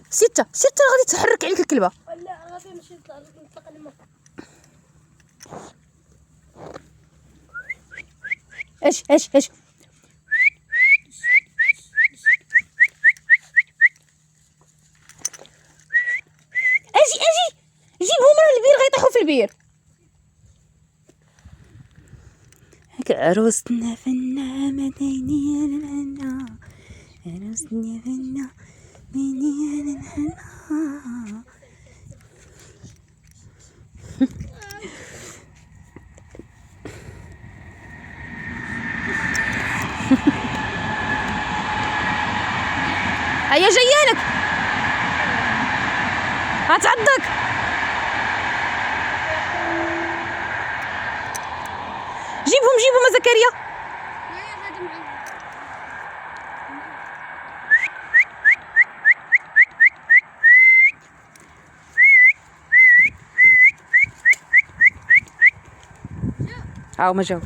ستة غادي تحرك عليك الكلبة. لا غادي نمشي نطلق لما. اش اجي جيبهم راه البير غيطيحوا في البير. عروسنا فنا مديني لنا، عروسنا فنا مديني لنا. هيا جايالك غتعضك. جيبهم زكريا. هاو ما جاو.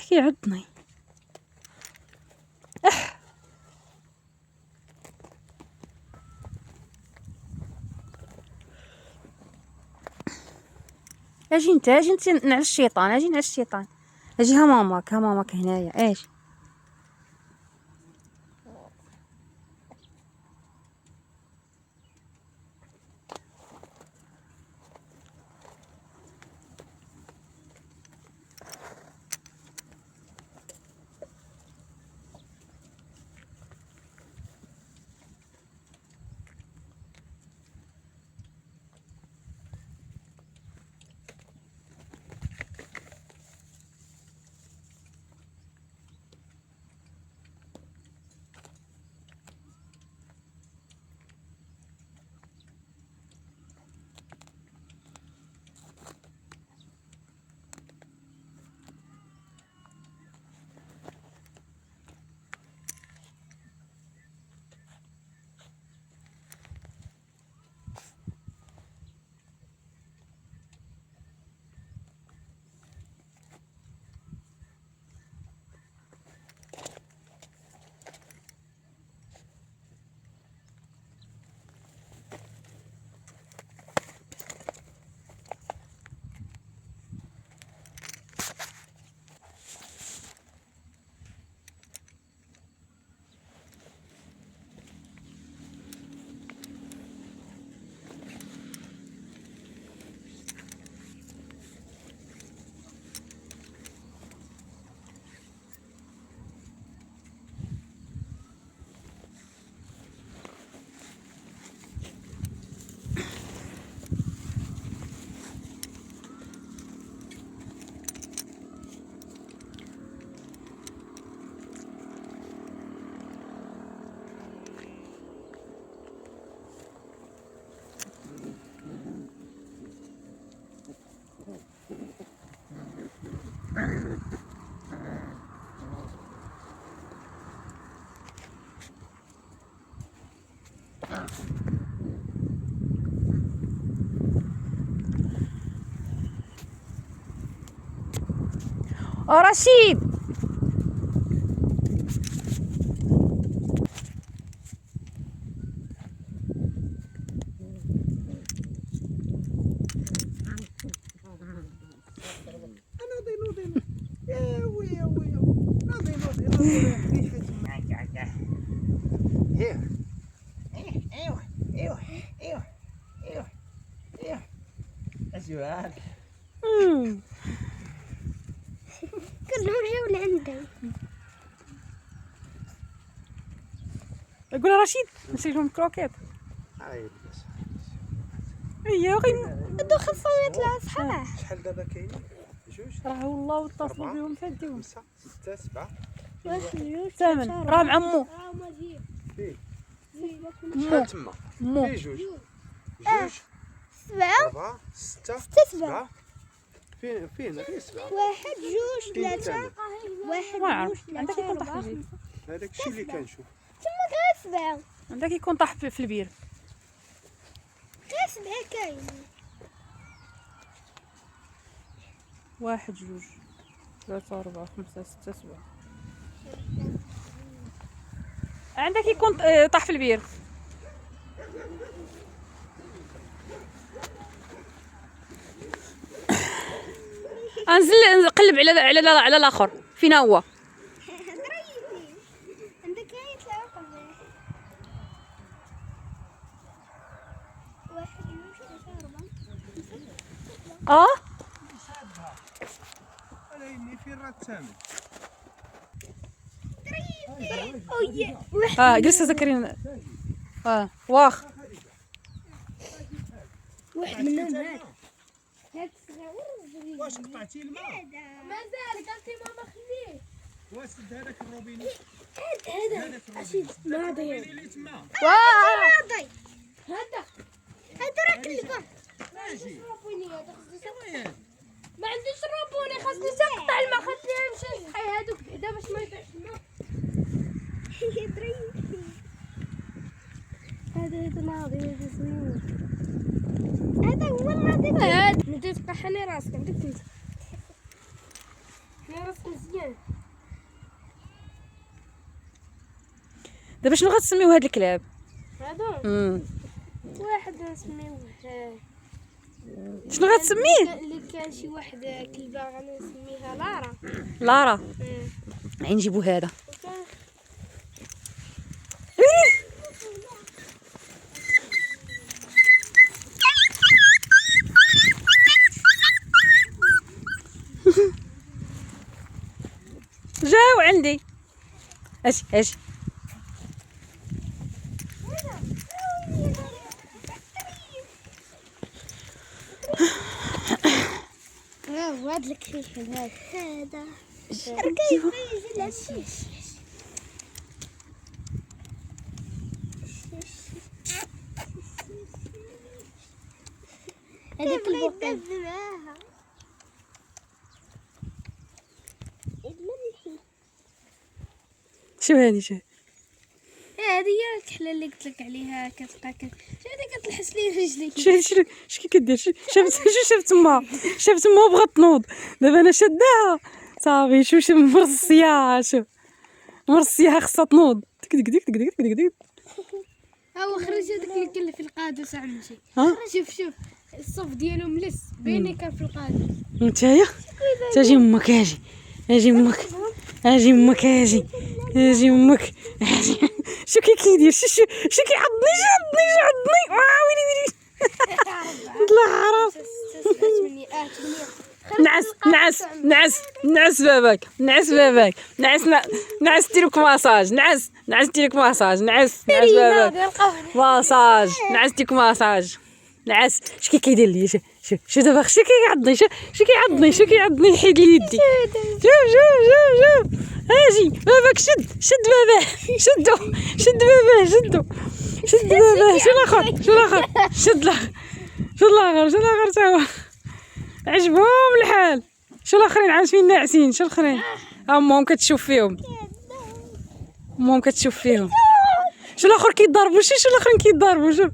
كيعضني. اجي انت نعس الشيطان. اجي نعس الشيطان. اجي ها ماماك هنايا. ايش رشيد نوضي يا ويا نوضي ايوه أجوال كلهم جاوا لعندي. قول رشيد نشري لهم كروكيت. هي غير هادو خاصهم يطلعوا صحاح. شحال دابا كاينين؟ جوج راه والله واتصلوا أربعة. بهم فديهم 5 6 7 واحد جوج ثامن راه مع مو هما جيب فين مو شحال تما مو فين جوج 7 4 6 7 فين غير 7 واحد جوج فين 3 الثامن؟ واحد ما جوج عرف 3 عندك يكون طاح في 4 البير هذاك الشيء اللي كنشوف تما غير 7 عندك يكون طاح في البير. غير 7 كاين. 1 2 3 4 5 6 7 عندك يكون طاح في البير. انزل قلب على الاخر فين هو. دريتي عندك غير يطلعوا قبل. واحد جوج 3 4 انا اني فين راه الثامن دريتي. جلس زكريا. واخ واحد منهم هذا. هذا صغير. واش قطعتي الماء مازال قالت لي ماما خليه. واسد هذاك الروبيني هذا ناضي اللي تما ناضي هذا راه كلبه. ماشي ما عنديش رابوني خاصني نقطع الماء خاصني نمشي نسقي هذوك بعدا باش ما يطيحش الماء. هذا ناضي هذا زوين. هذا هو الناضي. هذا ندير تبقى حني راسك عندك انت. حني راسك مزيان. دابا شنو غتسميو هاد الكلاب؟ هذا واحد نسميوه شنو غتسميه؟ اللي كان شي واحد كلبه غنسميها لارا. لارا. نجيبو هذا. جاو عندي. اجي هذا الكريش هذا كيف يجي العشيش. هذاك البقال شو هادي شو هذه هي الكحله اللي قلت لك عليها كتبقى هذه كتلحس لي رجلي. شو كي كدير شافت تما بغات تنوض. دابا انا شداها صافي شو مرصياها خصها تنوض. دك ها هو خرج هذاك اللي كان في القادوس عمتي. ها شوف الصف ديالو ملس بيني كان في القادوس. نتايا تاجي امك اجي امك اجي شو كيدير شو كيعضني جعضني ويلي الله عرف. نعس باباك نعس ديرك ماساج نعس ديرك ماساج نعس باباك ماساج نعس ديك ماساج نعس. شو كيدير لي شو دابا شو كيعضني حيد لي يدي. شوف اجي باباك شد باباه شد باباه شو الاخر شد الاخر تا هو عجبهم الحال. شو الاخرين عايشين ناعسين. شو الاخرين امهم كتشوف فيهم شو الاخر كيضربوا شو الاخرين كيضربوا شو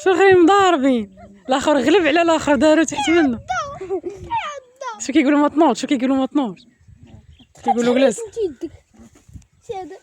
الاخرين مضاربين الاخر غلب على الاخر دارو تحت منه شو كيقولوا ما تنوض كيقولوا جلس يدك.